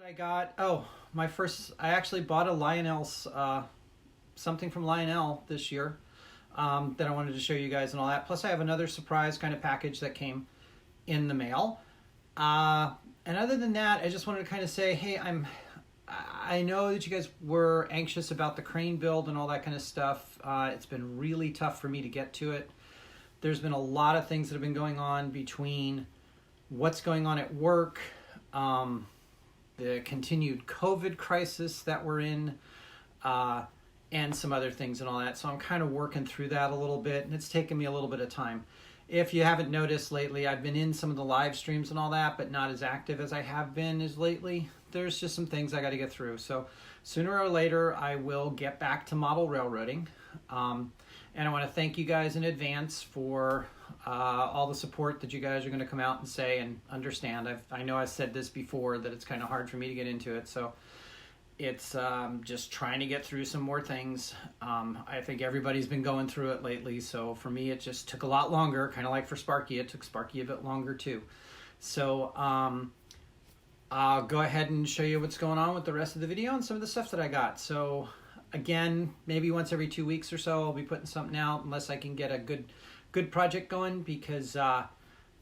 I got, I actually bought a Lionel's, something from Lionel this year that I wanted to show you guys and all that. Plus, I have another surprise kind of package that came in the mail. Uh, and other than that, I just wanted to kind of say, hey, I know that you guys were anxious about the crane build and all that kind of stuff. It's been really tough for me to get to it. There's been a lot of things that have been going on between what's going on at work, the continued COVID crisis that we're in, uh, and some other things and all that. So I'm kind of working through that a little bit, and it's taken me a little bit of time. If you haven't noticed lately, I've been in some of the live streams and all that, but not as active as I have been as lately. There's just some things I got to get through. So sooner or later, I will get back to model railroading. And I want to thank you guys in advance for all the support that you guys are going to come out and say and understand. I know I've said this before, that it's kind of hard for me to get into it. So it's just trying to get through some more things. I think everybody's been going through it lately. So for me, it just took a lot longer, kind of like for Sparky. It took Sparky a bit longer too. So I'll go ahead and show you what's going on with the rest of the video and some of the stuff that I got. So again, maybe once every 2 weeks or so, I'll be putting something out unless I can get a good project going, because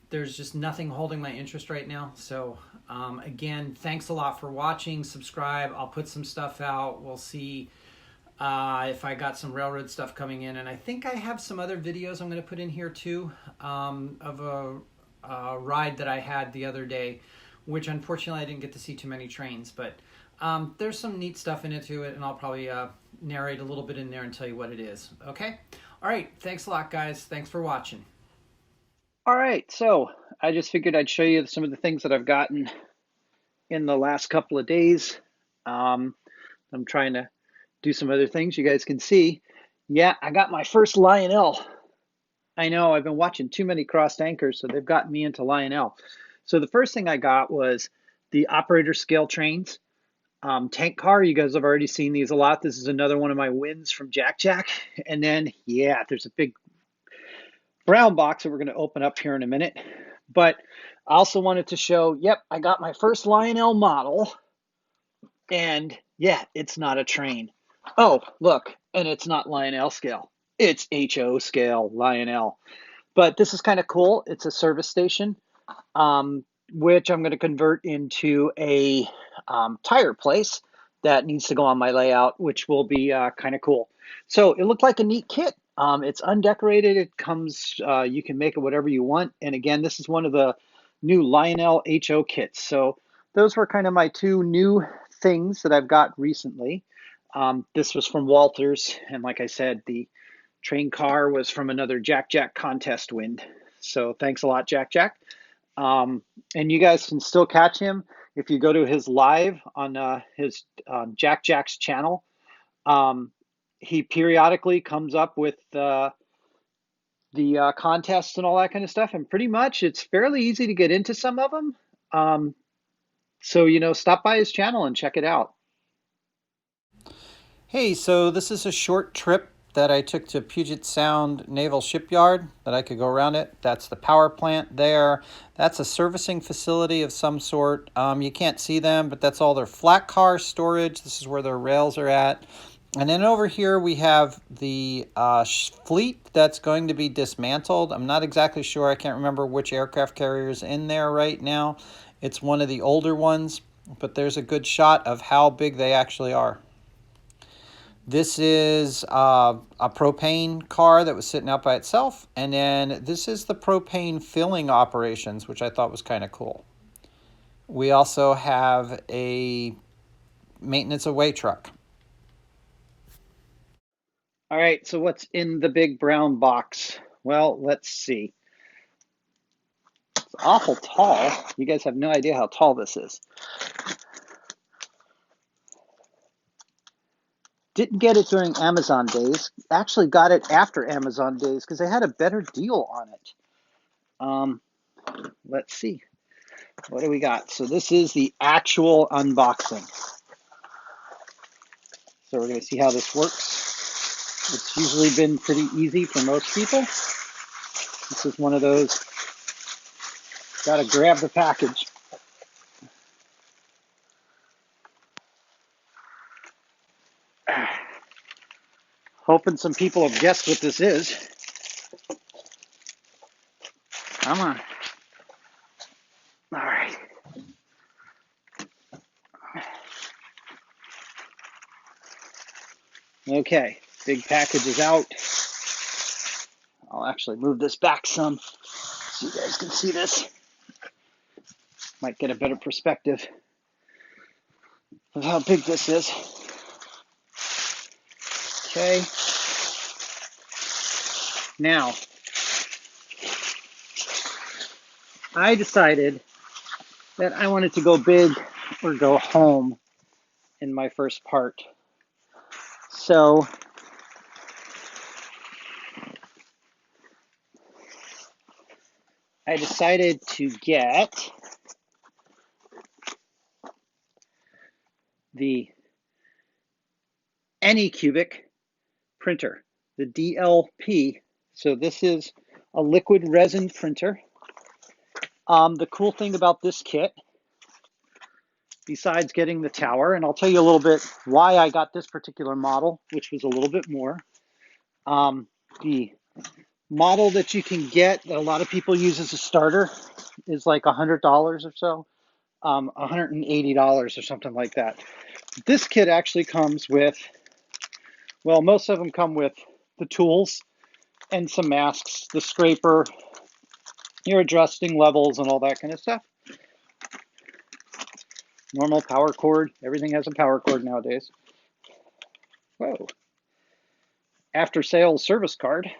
there's just nothing holding my interest right now. So again, thanks a lot for watching. Subscribe. I'll put some stuff out. We'll see if I got some railroad stuff coming in. And I think I have some other videos I'm going to put in here too, of a ride that I had the other day, which unfortunately I didn't get to see too many trains. But there's some neat stuff in it to it, and I'll probably narrate a little bit in there and tell you what it is. Okay? All right. Thanks a lot, guys. Thanks for watching. All right, so I just figured I'd show you some of the things that I've gotten in the last couple of days. I'm trying to do some other things you guys can see. Yeah, I got my first Lionel. I know I've been watching too many crossed anchors, so they've gotten me into Lionel. So the first thing I got was the operator scale trains. Tank car, you guys have already seen these a lot. This is another one of my wins from Jack Jack. And then, yeah, there's a big brown box that we're going to open up here in a minute. But I also wanted to show, yep, I got my first Lionel model. And yeah, it's not a train. Oh, look, and it's not Lionel scale. It's HO scale Lionel. But this is kind of cool. It's a service station, which I'm going to convert into a tire place that needs to go on my layout, which will be kind of cool. So it looked like a neat kit. It's undecorated. It comes, you can make it whatever you want. And again, this is one of the new Lionel HO kits. So those were kind of my two new things that I've got recently. This was from Walters. And like I said, the train car was from another Jack Jack contest win. So thanks a lot, Jack Jack. And you guys can still catch him if you go to his live on his Jack Jack's channel. He periodically comes up with the contests and all that kind of stuff, and pretty much it's fairly easy to get into some of them. So, you know, stop by his channel and check it out. Hey, so this is a short trip that I took to Puget Sound Naval Shipyard that I could go around it. That's the power plant there. That's a servicing facility of some sort. You can't see them, but that's all their flat car storage. This is where their rails are at. And then over here we have the fleet that's going to be dismantled. I'm not exactly sure. I can't remember which aircraft carrier is in there right now. It's one of the older ones, but there's a good shot of how big they actually are. This is a propane car that was sitting out by itself. And then this is the propane filling operations, which I thought was kind of cool. We also have a maintenance away truck. All right, so what's in the big brown box? Well, let's see. It's awful tall. You guys have no idea how tall this is. Didn't get it during Amazon days. Actually got it after Amazon days because they had a better deal on it. Let's see. What do we got? So this is the actual unboxing. So we're going to see how this works. It's usually been pretty easy for most people. This is one of those, got to grab the package. Hoping some people have guessed what this is. Come on. All right. Okay, big package is out. I'll actually move this back some so you guys can see this. Might get a better perspective of how big this is. Okay. Now, I decided that I wanted to go big or go home in my first part. So I decided to get the Anycubic printer, the DLP. So this is a liquid resin printer. The cool thing about this kit, besides getting the tower, and I'll tell you a little bit why I got this particular model, which was a little bit more. The model that you can get that a lot of people use as a starter is like $100 or so, $180 or something like that. This kit actually comes with, well, most of them come with the tools and some masks, the scraper, your adjusting levels and all that kind of stuff. Normal power cord. Everything has a power cord nowadays. Whoa. After sales service card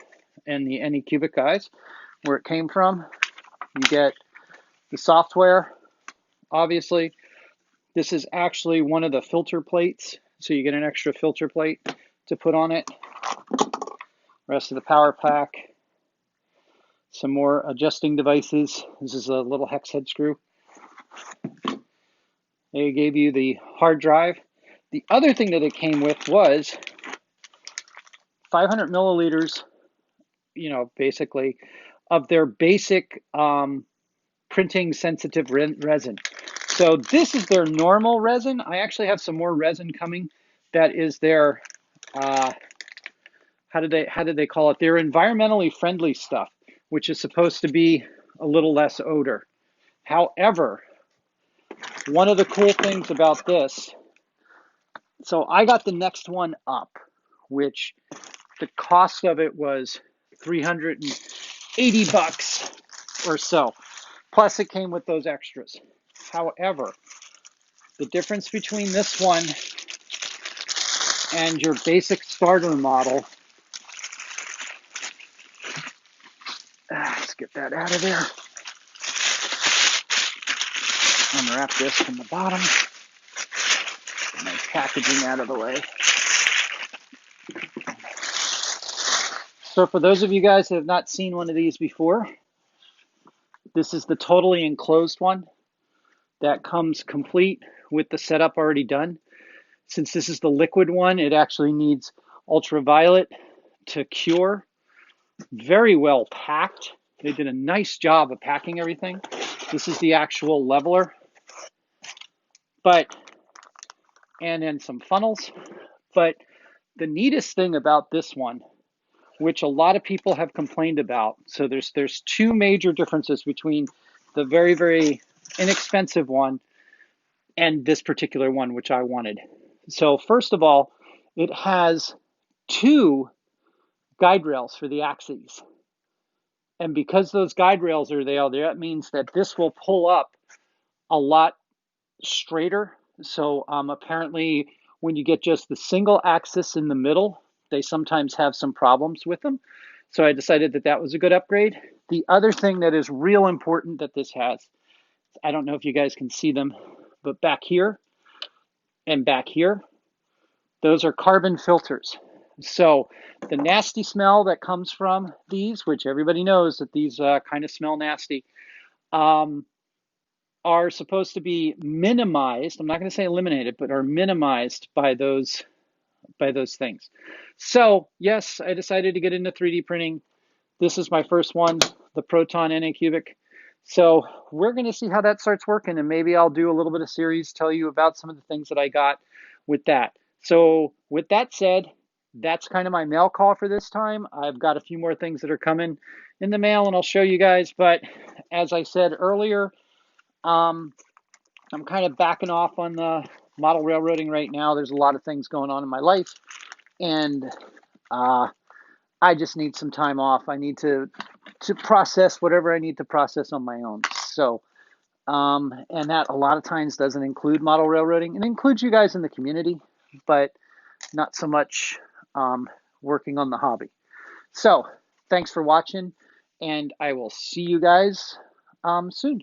and the Anycubic guys, where it came from. You get the software, obviously. This is actually one of the filter plates, so you get an extra filter plate to put on it. Rest of the power pack. Some more adjusting devices. This is a little hex head screw. They gave you the hard drive. The other thing that it came with was 500 milliliters, basically, of their basic printing sensitive resin. So this is their normal resin. I actually have some more resin coming. That is their, how did they call it? Their environmentally friendly stuff, which is supposed to be a little less odor. However, one of the cool things about this, so I got the next one up, which the cost of it was $380 or so. Plus it came with those extras. However, the difference between this one and your basic starter model, let's get that out of there. Unwrap this from the bottom. Nice packaging out of the way. So for those of you guys that have not seen one of these before, this is the totally enclosed one that comes complete with the setup already done. Since this is the liquid one, it actually needs ultraviolet to cure. Very well packed. They did a nice job of packing everything. This is the actual leveler. And then some funnels. But the neatest thing about this one, which a lot of people have complained about, so there's two major differences between the very, very inexpensive one and this particular one, which I wanted. So first of all, it has two guide rails for the axes. And because those guide rails are there, that means that this will pull up a lot straighter. So apparently when you get just the single axis in the middle, they sometimes have some problems with them. So I decided that that was a good upgrade. The other thing that is real important that this has, I don't know if you guys can see them, but back here and back here, those are carbon filters. So the nasty smell that comes from these, which everybody knows that these kind of smell nasty, are supposed to be minimized. I'm not going to say eliminated, but are minimized by those things. So yes, I decided to get into 3D printing. This is my first one, the Proton Anycubic. So we're going to see how that starts working, and maybe I'll do a little bit of series, tell you about some of the things that I got with that. So with that said, that's kind of my mail call for this time. I've got a few more things that are coming in the mail and I'll show you guys. But as I said earlier, I'm kind of backing off on the model railroading right now. There's a lot of things going on in my life, and I just need some time off. I need to process whatever I need to process on my own. So, and that a lot of times doesn't include model railroading. It includes you guys in the community, but not so much working on the hobby. So, thanks for watching, and I will see you guys soon.